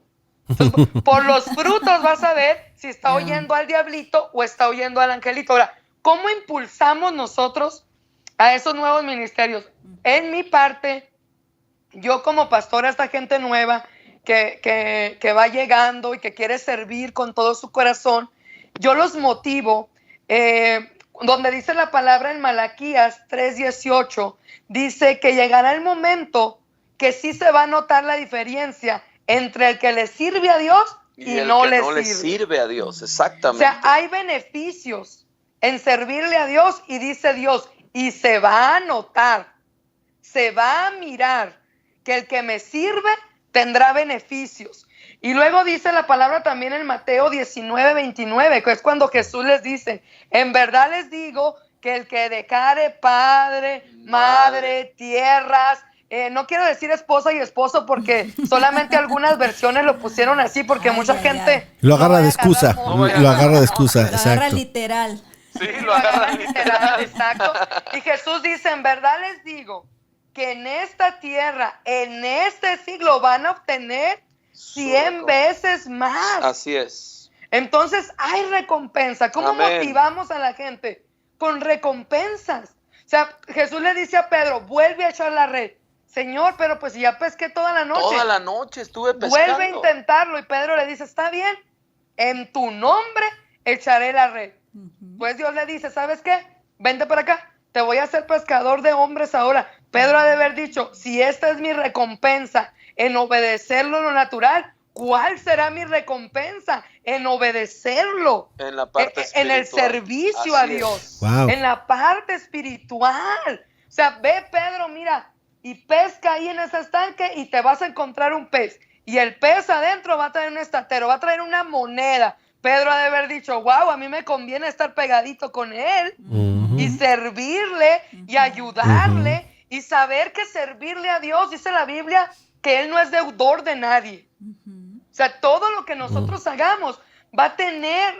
Entonces, por los frutos vas a ver si está oyendo al diablito o está oyendo al angelito. Ahora, ¿cómo impulsamos nosotros a esos nuevos ministerios? En mi parte, yo como pastora, esta gente nueva que va llegando y que quiere servir con todo su corazón, yo los motivo, donde dice la palabra en Malaquías 3:18, dice que llegará el momento que sí se va a notar la diferencia entre el que le sirve a Dios y el no que no le sirve a Dios, exactamente. O sea, hay beneficios en servirle a Dios, y dice Dios, y se va a notar, se va a mirar que el que me sirve tendrá beneficios. Y luego dice la palabra también en Mateo 19:29, que es cuando Jesús les dice, en verdad les digo que el que dejare padre, madre, tierras, no quiero decir esposa y esposo porque solamente algunas versiones lo pusieron así porque mucha gente lo agarra de excusa, lo agarra de excusa, lo exacto. agarra literal. Sí, lo agarra literal. Exacto. Y Jesús dice, en verdad les digo que en esta tierra, en este siglo van a obtener 100 veces más. Así es. Entonces hay recompensa. ¿Cómo Amén. motivamos a la gente? Con recompensas. O sea, Jesús le dice a Pedro, vuelve a echar la red. Señor, pero pues ya pesqué toda la noche. Toda la noche estuve pescando. Vuelve a intentarlo. Y Pedro le dice, está bien, en tu nombre echaré la red. Pues Dios le dice, ¿sabes qué? Vente para acá, te voy a hacer pescador de hombres ahora. Pedro ha de haber dicho, si esta es mi recompensa en obedecerlo lo natural, ¿cuál será mi recompensa en obedecerlo? En la parte espiritual. En el servicio Así a Dios. es. Wow. En la parte espiritual. O sea, ve Pedro, mira, y pesca ahí en ese estanque y te vas a encontrar un pez. Y el pez adentro va a traer un estatero, va a traer una moneda. Pedro ha de haber dicho, wow, a mí me conviene estar pegadito con él y servirle y ayudarle y saber que servirle a Dios, dice la Biblia, que Él no es deudor de nadie. O sea, todo lo que nosotros hagamos va a tener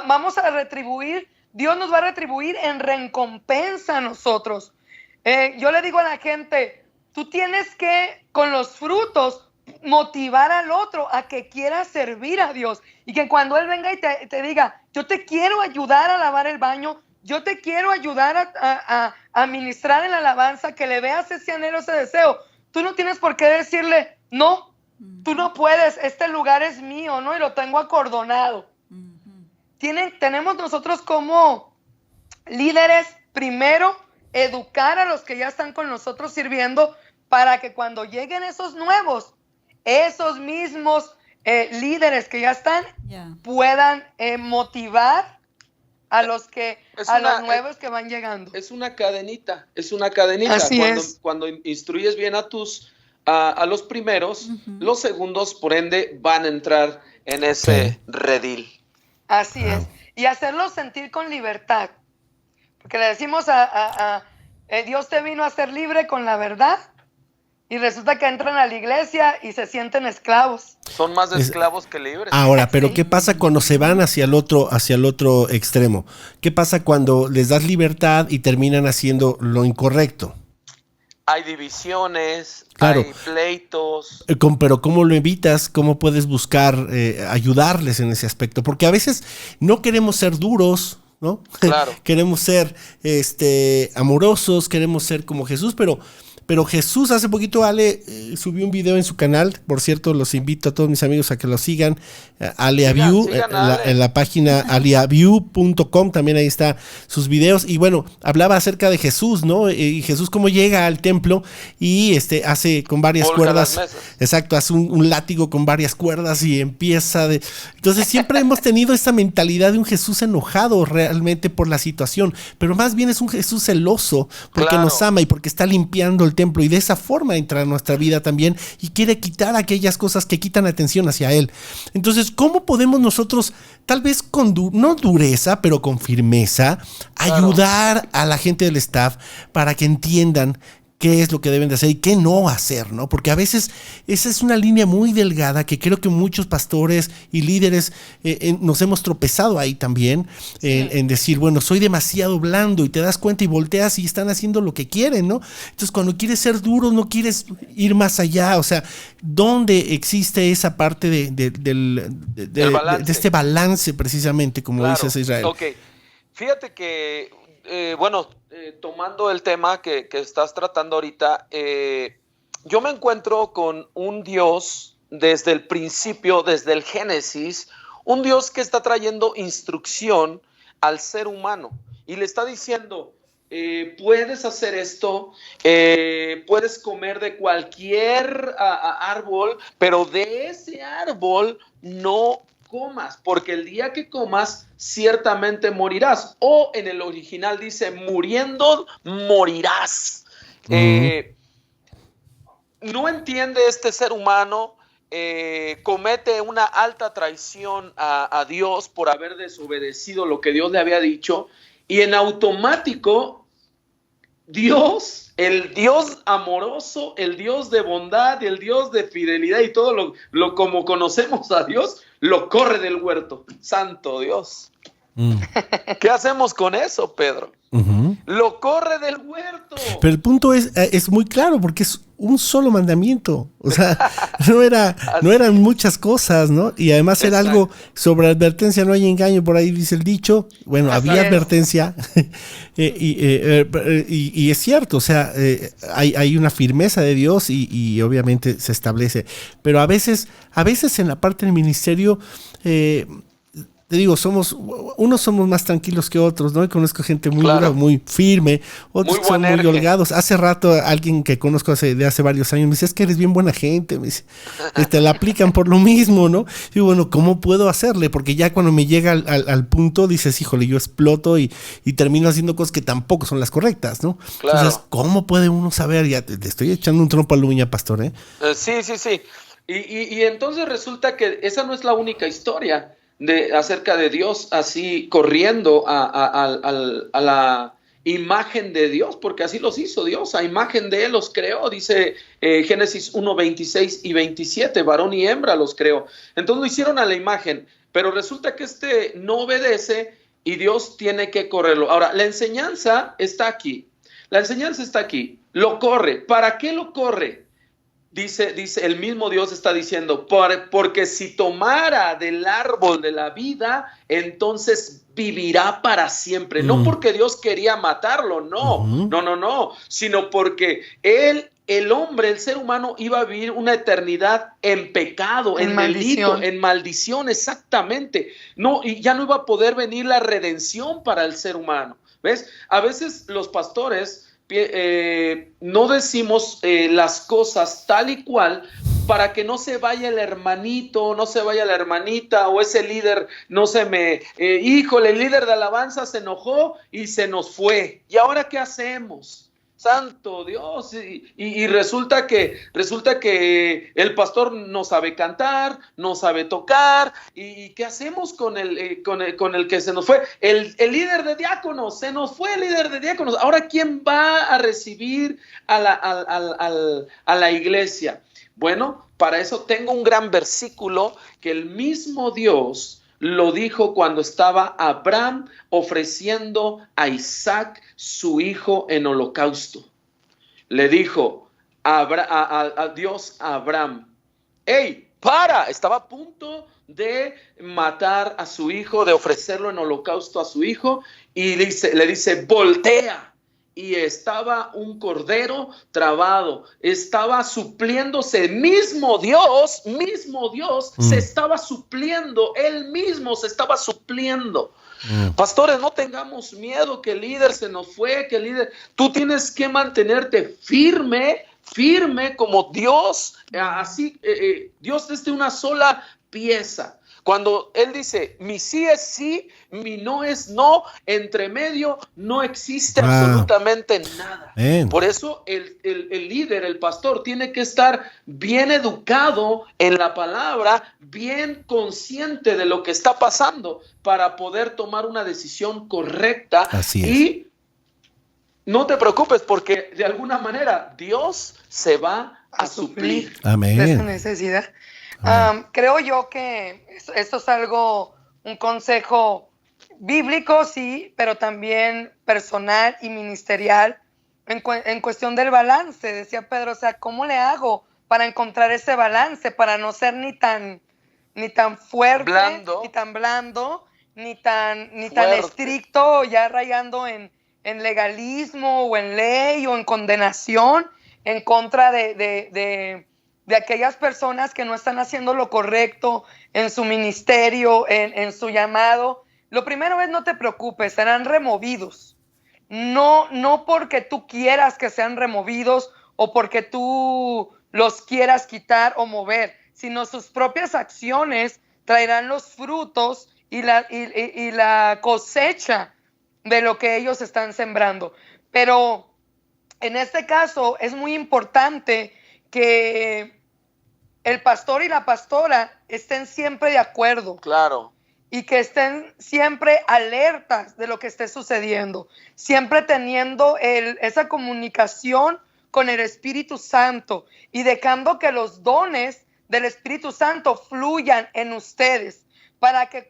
vamos a retribuir, Dios nos va a retribuir en recompensa a nosotros. Yo le digo a la gente, tú tienes que, con los frutos, motivar al otro a que quiera servir a Dios y que cuando Él venga y te diga, yo te quiero ayudar a lavar el baño, yo te quiero ayudar a ministrar en la alabanza, que le veas ese anhelo, ese deseo. Tú no tienes por qué decirle, no, tú no puedes, este lugar es mío, ¿no? Y lo tengo acordonado. Tenemos nosotros como líderes, primero, educar a los que ya están con nosotros sirviendo para que cuando lleguen esos nuevos, esos mismos líderes que ya están puedan motivar a los nuevos que van llegando. Es una cadenita. Así es. Cuando instruyes bien a los primeros, los segundos, por ende, van a entrar en ese redil. Así es. Y hacerlos sentir con libertad. Porque le decimos Dios te vino a hacer libre con la verdad. Y resulta que entran a la iglesia y se sienten esclavos. Son más esclavos que libres. Ahora, pero ¿qué pasa cuando se van hacia el otro extremo? ¿Qué pasa cuando les das libertad y terminan haciendo lo incorrecto? Hay divisiones, claro. Hay pleitos. Pero ¿cómo lo evitas? ¿Cómo puedes buscar ayudarles en ese aspecto? Porque a veces no queremos ser duros, ¿no? Claro. Queremos ser amorosos, queremos ser como Jesús, pero Jesús, hace poquito Ale subió un video en su canal. Por cierto, los invito a todos mis amigos a que lo sigan. Aleaview, en la página aleaview.com, también ahí está sus videos. Y bueno, hablaba acerca de Jesús, ¿no? Y Jesús cómo llega al templo y hace con varias cuerdas. Exacto, hace un látigo con varias cuerdas y empieza de... Entonces siempre hemos tenido esta mentalidad de un Jesús enojado realmente por la situación, pero más bien es un Jesús celoso porque nos ama y porque está limpiando el templo, y de esa forma entra a nuestra vida también y quiere quitar aquellas cosas que quitan atención hacia Él. Entonces, ¿cómo podemos nosotros, tal vez con no dureza, pero con firmeza, ayudar a la gente del staff para que entiendan qué es lo que deben de hacer y qué no hacer, ¿no? Porque a veces esa es una línea muy delgada que creo que muchos pastores y líderes nos hemos tropezado ahí también, en decir, bueno, soy demasiado blando, y te das cuenta y volteas y están haciendo lo que quieren, ¿no? Entonces, cuando quieres ser duro, no quieres ir más allá. O sea, ¿dónde existe esa parte de este balance precisamente, como dices, Israel? Ok, fíjate que, tomando el tema que estás tratando ahorita, yo me encuentro con un Dios desde el principio, desde el Génesis, un Dios que está trayendo instrucción al ser humano y le está diciendo, puedes hacer esto, puedes comer de cualquier árbol, pero de ese árbol no comas, porque el día que comas ciertamente morirás. O en el original dice, muriendo morirás. No entiende este ser humano, comete una alta traición a Dios por haber desobedecido lo que Dios le había dicho, y en automático Dios, el Dios amoroso, el Dios de bondad, el Dios de fidelidad y todo lo como conocemos a Dios, lo corre del huerto. Santo Dios. ¿Qué hacemos con eso, Pedro? Lo corre del huerto. Pero el punto es muy claro, porque es un solo mandamiento. O sea, no eran muchas cosas, ¿no? Y además era algo sobre advertencia, no hay engaño, por ahí dice el dicho. Bueno, había advertencia. Y es cierto, o sea, hay una firmeza de Dios y obviamente se establece. Pero a veces en la parte del ministerio, te digo, unos somos más tranquilos que otros, ¿no? Y conozco gente muy dura, muy firme, otros que son muy holgados. Hace rato alguien que conozco de hace varios años me dice, es que eres bien buena gente, me dice, te la aplican por lo mismo, ¿no? Y bueno, ¿cómo puedo hacerle? Porque ya cuando me llega al punto, dices, híjole, yo exploto y termino haciendo cosas que tampoco son las correctas, ¿no? Claro. Entonces, ¿cómo puede uno saber? Ya te estoy echando un trompo a la uña, pastor, ¿eh? Sí. Y entonces resulta que esa no es la única historia acerca de Dios así corriendo a la imagen de Dios, porque así los hizo Dios, a imagen de Él los creó, dice Génesis 1, 26 y 27, varón y hembra los creó. Entonces lo hicieron a la imagen, pero resulta que no obedece y Dios tiene que correrlo. Ahora, la enseñanza está aquí, lo corre. ¿Para qué lo corre? Dice, el mismo Dios está diciendo, porque si tomara del árbol de la vida, entonces vivirá para siempre. No porque Dios quería matarlo, no, sino porque el hombre, el ser humano, iba a vivir una eternidad en pecado, en delito, en maldición, exactamente. No, y ya no iba a poder venir la redención para el ser humano. ¿Ves? A veces los pastores no decimos las cosas tal y cual para que no se vaya el hermanito, no se vaya la hermanita, o ese líder híjole, el líder de alabanza se enojó y se nos fue. ¿Y ahora qué hacemos? Santo Dios, y resulta que el pastor no sabe cantar, no sabe tocar, y ¿qué hacemos con el que se nos fue? El líder de diáconos, se nos fue el líder de diáconos. Ahora, ¿quién va a recibir a la iglesia? Bueno, para eso tengo un gran versículo que el mismo Dios lo dijo cuando estaba Abraham ofreciendo a Isaac, su hijo, en holocausto. Le dijo a Dios a Abraham, ¡hey, para! Estaba a punto de matar a su hijo, de ofrecerlo en holocausto a su hijo, y le dice, voltea. Y estaba un cordero trabado, estaba supliéndose, mismo Dios se estaba supliendo, él mismo se estaba supliendo. Pastores, no tengamos miedo que el líder se nos fue, tú tienes que mantenerte firme como Dios, Dios es de una sola pieza. Cuando Él dice, mi sí es sí, mi no es no, entre medio no existe absolutamente nada. Por eso el líder, el pastor, tiene que estar bien educado en la palabra, bien consciente de lo que está pasando para poder tomar una decisión correcta. Así es. Y no te preocupes porque de alguna manera Dios se va a suplir. Amén. De su necesidad. Creo yo que esto es un consejo bíblico, sí, pero también personal y ministerial en cuestión del balance. Decía Pedro, o sea, ¿cómo le hago para encontrar ese balance, para no ser ni tan fuerte, ni tan blando, ni tan estricto, ya rayando en legalismo o en ley o en condenación en contra de aquellas personas que no están haciendo lo correcto en su ministerio, en su llamado? Lo primero es, no te preocupes, serán removidos. no porque tú quieras que sean removidos o porque tú los quieras quitar o mover, sino sus propias acciones traerán los frutos y la cosecha de lo que ellos están sembrando. Pero en este caso es muy importante que el pastor y la pastora estén siempre de acuerdo. Claro. Y que estén siempre alertas de lo que esté sucediendo, siempre teniendo esa comunicación con el Espíritu Santo y dejando que los dones del Espíritu Santo fluyan en ustedes, para que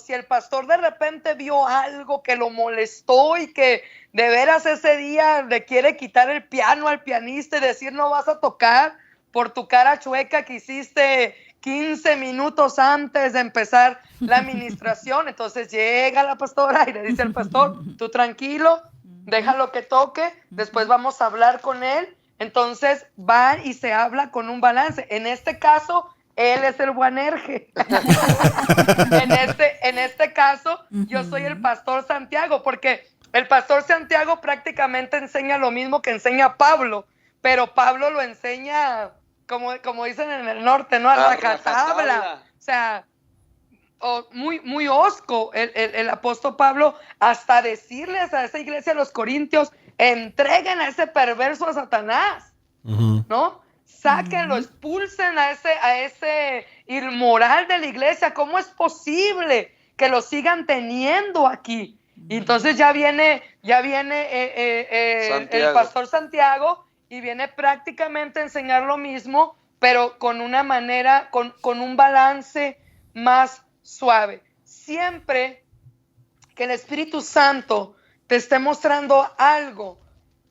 si el pastor de repente vio algo que lo molestó y que de veras ese día le quiere quitar el piano al pianista y decir no vas a tocar por tu cara chueca que hiciste 15 minutos antes de empezar la administración, entonces llega la pastora y le dice al pastor, tú tranquilo, déjalo que toque, después vamos a hablar con él. Entonces va y se habla con un balance. En este caso, él es el Boanerges. en este caso, yo soy el pastor Santiago, porque el pastor Santiago prácticamente enseña lo mismo que enseña Pablo, pero Pablo lo enseña, como dicen en el norte, ¿no? A la rajatabla. O sea, muy, muy hosco el apóstol Pablo, hasta decirles a esa iglesia de los Corintios, entreguen a ese perverso a Satanás, ¿no? Sáquenlo, expulsen a ese inmoral de la iglesia. ¿Cómo es posible que lo sigan teniendo aquí? Y entonces ya viene el pastor Santiago y viene prácticamente a enseñar lo mismo, pero con una manera, con un balance más suave. Siempre que el Espíritu Santo te esté mostrando algo,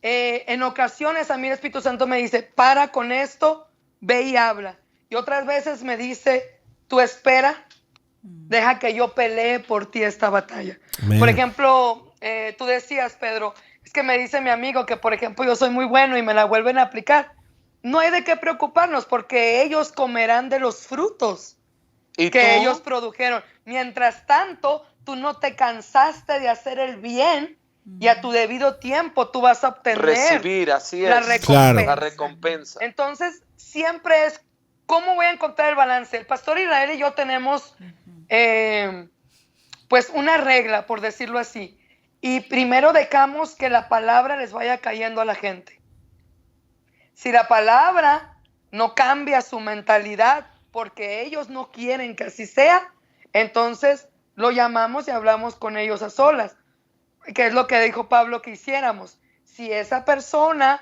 en ocasiones a mí el Espíritu Santo me dice, para con esto, ve y habla. Y otras veces me dice, tú espera, deja que yo pelee por ti esta batalla. Amén. Por ejemplo, tú decías, Pedro, es que me dice mi amigo que, por ejemplo, yo soy muy bueno y me la vuelven a aplicar. No hay de qué preocuparnos porque ellos comerán de los frutos que ellos produjeron. Mientras tanto, tú no te cansaste de hacer el bien y a tu debido tiempo tú vas a obtener recibir, así es, la recompensa. Entonces, siempre es, ¿cómo voy a encontrar el balance? El pastor Israel y yo tenemos pues una regla, por decirlo así. Y primero dejamos que la palabra les vaya cayendo a la gente. Si la palabra no cambia su mentalidad porque ellos no quieren que así sea, entonces lo llamamos y hablamos con ellos a solas, que es lo que dijo Pablo que hiciéramos. Si esa persona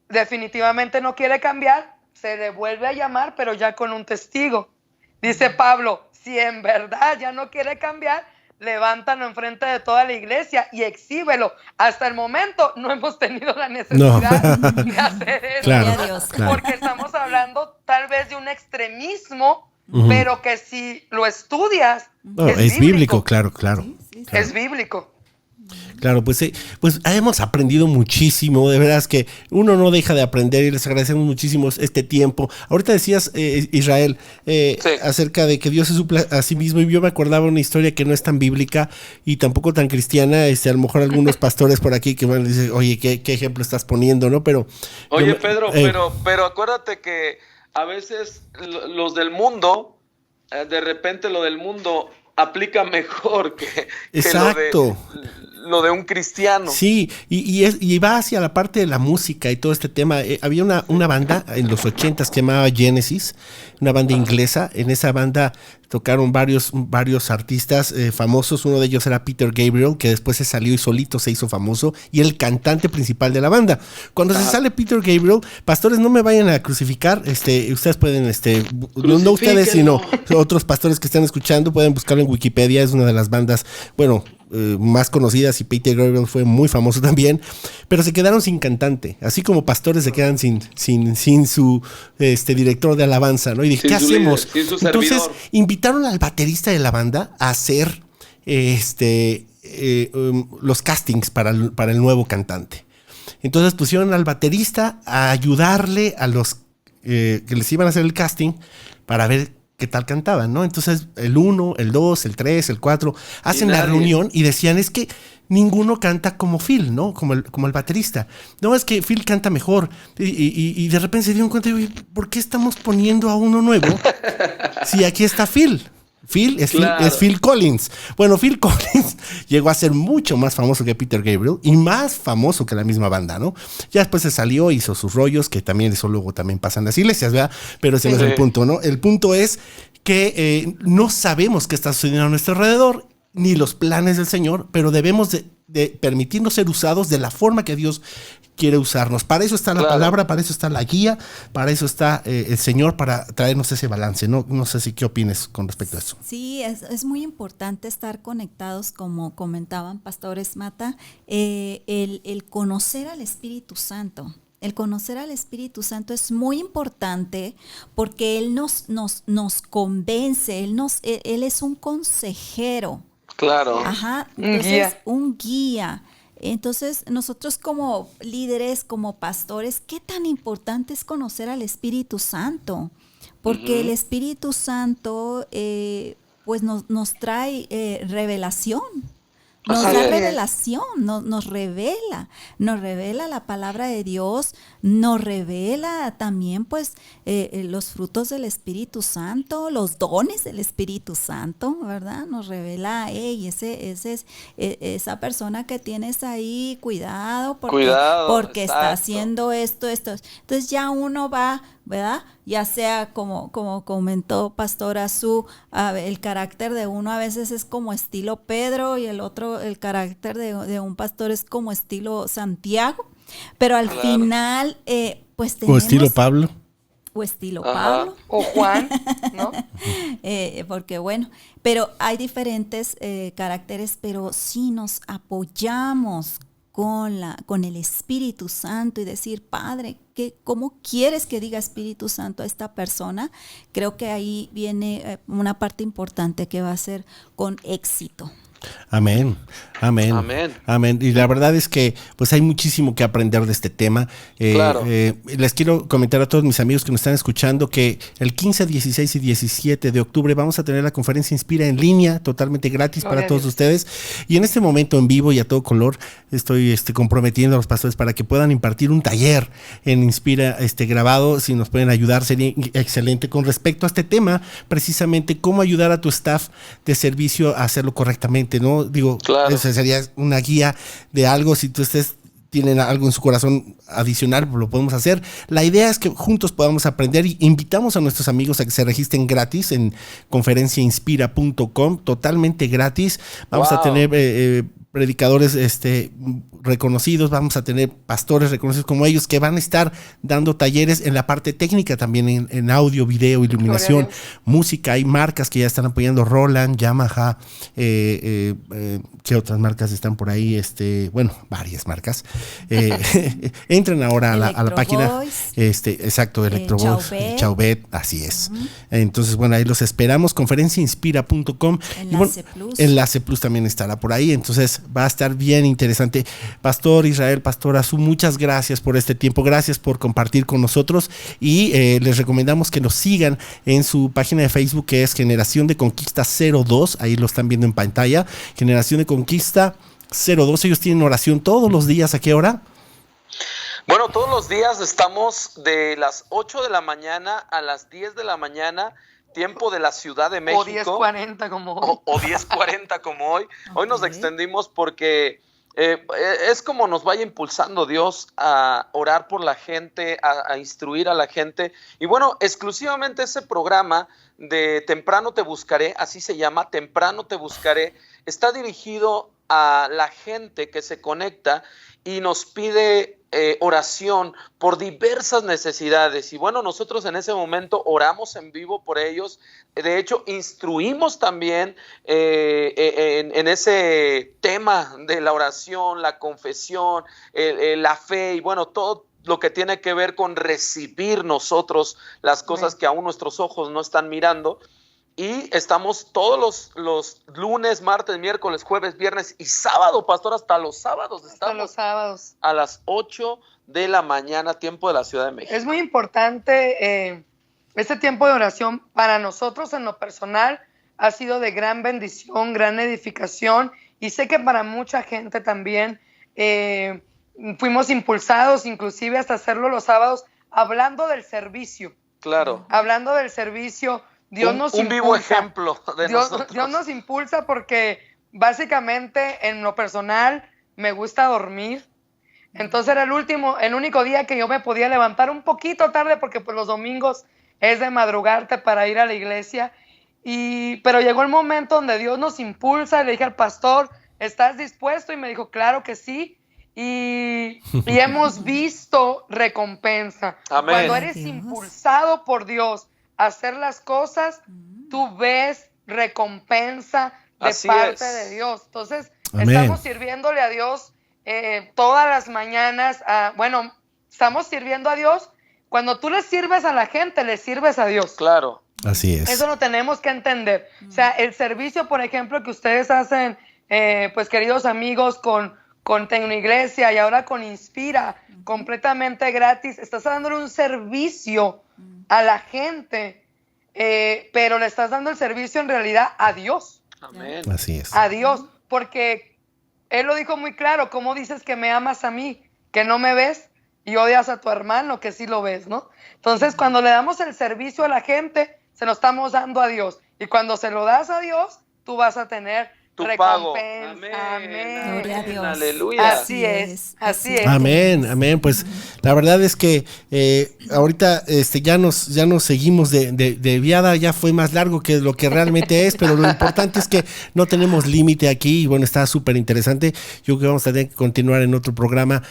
definitivamente no quiere cambiar, se le vuelve a llamar, pero ya con un testigo. Dice Pablo, si en verdad ya no quiere cambiar, levántalo enfrente de toda la iglesia y exhíbelo. Hasta el momento no hemos tenido la necesidad de hacer eso. Claro. Porque estamos hablando tal vez de un extremismo, pero que si lo estudias, es bíblico. Claro. Es bíblico. Claro, pues hemos aprendido muchísimo, de veras que uno no deja de aprender y les agradecemos muchísimo este tiempo. Ahorita decías, Israel, acerca de que Dios se suple a sí mismo, y yo me acordaba una historia que no es tan bíblica y tampoco tan cristiana, a lo mejor algunos pastores por aquí que van a decir, oye, ¿qué ejemplo estás poniendo, no? Pero oye, Pedro, pero acuérdate que a veces los del mundo, de repente lo del mundo aplica mejor que lo de un cristiano. Sí, y va hacia la parte de la música y todo este tema. Había una banda en los 80s que llamaba Genesis, una banda inglesa. En esa banda tocaron varios artistas famosos. Uno de ellos era Peter Gabriel, que después se salió y solito se hizo famoso, y el cantante principal de la banda. Cuando se sale Peter Gabriel, pastores, no me vayan a crucificar, ustedes pueden, no ustedes, sino otros pastores que están escuchando, pueden buscarlo en Wikipedia. Es una de las bandas, más conocidas, y Peter Gabriel fue muy famoso también, pero se quedaron sin cantante, así como pastores se quedan sin su director de alabanza, ¿no? Y dije, ¿qué hacemos? Entonces invitaron al baterista de la banda a hacer los castings para el nuevo cantante. Entonces pusieron al baterista a ayudarle a los que les iban a hacer el casting para ver qué tal cantaban, ¿no? Entonces el 1, el 2, el 3, el 4 hacen la reunión y decían, es que ninguno canta como Phil, ¿no? Como el baterista. No, es que Phil canta mejor. Y de repente se dieron cuenta, ¿por qué estamos poniendo a uno nuevo si aquí está Phil? Phil es Phil Collins. Bueno, Phil Collins llegó a ser mucho más famoso que Peter Gabriel y más famoso que la misma banda, ¿no? Ya después se salió, hizo sus rollos, que también eso luego también pasan las iglesias, ¿verdad? Pero ese no es el punto, ¿no? El punto es que no sabemos qué está sucediendo a nuestro alrededor, ni los planes del Señor, pero debemos de permitirnos ser usados de la forma que Dios quiere usarnos. Para eso está la palabra, para eso está la guía, para eso está el Señor, para traernos ese balance. No sé si qué opines con respecto a eso. Sí, es muy importante estar conectados, como comentaban pastores Mata, el conocer al Espíritu Santo. El conocer al Espíritu Santo es muy importante porque Él nos convence, Él es un consejero. Claro. Ajá, entonces un guía. Entonces, nosotros como líderes, como pastores, ¿qué tan importante es conocer al Espíritu Santo? Porque el Espíritu Santo, pues nos trae revelación. Nos da revelación, nos revela la palabra de Dios, nos revela también pues los frutos del Espíritu Santo, los dones del Espíritu Santo, ¿verdad? Nos revela, esa persona que tienes ahí, cuidado porque está haciendo esto. Entonces ya uno va, ¿verdad? Ya sea como comentó Pastor Azú, el carácter de uno a veces es como estilo Pedro y el carácter de un pastor es como estilo Santiago, pero al final pues tenemos... O estilo Pablo. O estilo Pablo. O Juan, ¿no? Porque bueno, pero hay diferentes caracteres, pero sí nos apoyamos con el Espíritu Santo y decir, Padre, ¿cómo quieres que diga Espíritu Santo a esta persona? Creo que ahí viene una parte importante que va a ser con éxito. Amén. Y la verdad es que pues hay muchísimo que aprender de este tema. Les quiero comentar a todos mis amigos que nos están escuchando que el 15, 16 y 17 de octubre vamos a tener la conferencia Inspira en línea, totalmente gratis para todos ustedes. Y en este momento en vivo y a todo color estoy comprometiendo a los pastores para que puedan impartir un taller en Inspira grabado. Si nos pueden ayudar sería excelente con respecto a este tema, precisamente cómo ayudar a tu staff de servicio a hacerlo correctamente, ¿no? Digo, esa sería una guía de algo. Si tienen algo en su corazón adicional, lo podemos hacer. La idea es que juntos podamos aprender y invitamos a nuestros amigos a que se registren gratis en conferenciainspira.com, totalmente gratis. Vamos a tener predicadores reconocidos, vamos a tener pastores reconocidos como ellos que van a estar dando talleres en la parte técnica también, en audio, video, iluminación, música. Hay marcas que ya están apoyando, Roland, Yamaha, ¿qué otras marcas están por ahí? Varias marcas. Entren ahora a la página. Exacto, Electrovox, Chauvet, así es. Entonces, bueno, ahí los esperamos, conferenciainspira.com. Enlace Plus también estará por ahí, entonces va a estar bien interesante. Pastor Israel, Pastor Azú, muchas gracias por este tiempo, gracias por compartir con nosotros y les recomendamos que nos sigan en su página de Facebook, que es Generación de Conquista 02, ahí lo están viendo en pantalla, Generación de Conquista 02. Ellos tienen oración todos los días. ¿A qué hora? Bueno, todos los días estamos de las 8 de la mañana a las 10 de la mañana, tiempo de la Ciudad de México. O 10:40 como hoy. O 10:40 como hoy. Hoy nos extendimos porque es como nos vaya impulsando Dios a orar por la gente, a instruir a la gente. Y bueno, exclusivamente ese programa de Temprano Te Buscaré, así se llama, Temprano Te Buscaré, está dirigido a la gente que se conecta y nos pide oración por diversas necesidades. Y bueno, nosotros en ese momento oramos en vivo por ellos. De hecho, instruimos también en ese tema de la oración, la confesión, la fe y bueno, todo lo que tiene que ver con recibir nosotros las cosas que aún nuestros ojos no están mirando. Y estamos todos los lunes, martes, miércoles, jueves, viernes y sábado, pastor, hasta los sábados estamos. Hasta los sábados. A las 8 de la mañana, tiempo de la Ciudad de México. Es muy importante Este tiempo de oración para nosotros en lo personal ha sido de gran bendición, gran edificación, y sé que para mucha gente también fuimos impulsados inclusive hasta hacerlo los sábados, hablando del servicio. Claro. Hablando del servicio, Dios nos impulsa. Un vivo ejemplo de nosotros. Dios nos impulsa porque básicamente en lo personal me gusta dormir. Entonces era el único día que yo me podía levantar un poquito tarde porque pues los domingos es de madrugarte para ir a la iglesia. Pero llegó el momento donde Dios nos impulsa, le dije al pastor, ¿estás dispuesto? Y me dijo, claro que sí. Y hemos visto recompensa. Amén. Cuando eres impulsado por Dios a hacer las cosas, tú ves recompensa de Así parte es. de Dios. Entonces, Amén. estamos sirviéndole a Dios todas las mañanas. Estamos sirviendo a Dios. Cuando tú le sirves a la gente, le sirves a Dios. Claro. Así es. Eso lo tenemos que entender. O sea, el servicio, por ejemplo, que ustedes hacen, pues queridos amigos, con Tecnoiglesia y ahora con Inspira, completamente gratis, estás dándole un servicio a la gente, pero le estás dando el servicio en realidad a Dios. Amén. Así es. A Dios, porque Él lo dijo muy claro, ¿cómo dices que me amas a mí, que no me ves? Y odias a tu hermano, que sí lo ves, ¿no? Entonces, cuando le damos el servicio a la gente, se lo estamos dando a Dios. Y cuando se lo das a Dios, tú vas a tener Tu pago. recompensa. Amén. Gloria a Dios. Aleluya. Así es, así es. Amén, amén. Pues la verdad es que ahorita ya nos seguimos de viada, ya fue más largo que lo que realmente es, pero lo importante es que no tenemos límite aquí y bueno, está súper interesante. Yo creo que vamos a tener que continuar en otro programa,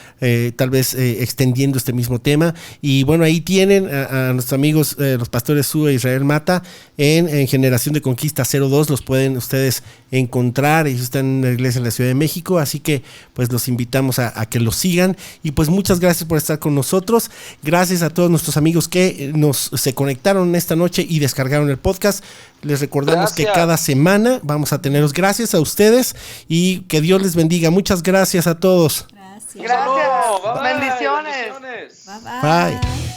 tal vez extendiendo este mismo tema. Y bueno, ahí tienen a nuestros amigos, los pastores Sue e Israel Mata, en Generación de Conquista 02, los pueden ustedes encontrar. Ellos están en la iglesia en la Ciudad de México, así que pues los invitamos a que los sigan. Y pues muchas gracias por estar con nosotros. Gracias a todos nuestros amigos que se conectaron esta noche y descargaron el podcast. Les recordamos que cada semana vamos a tenerlos. Gracias a ustedes y que Dios les bendiga. Muchas gracias a todos. Gracias. Gracias. Bye, bye. Bendiciones. Bendiciones. Bye, bye. Bye.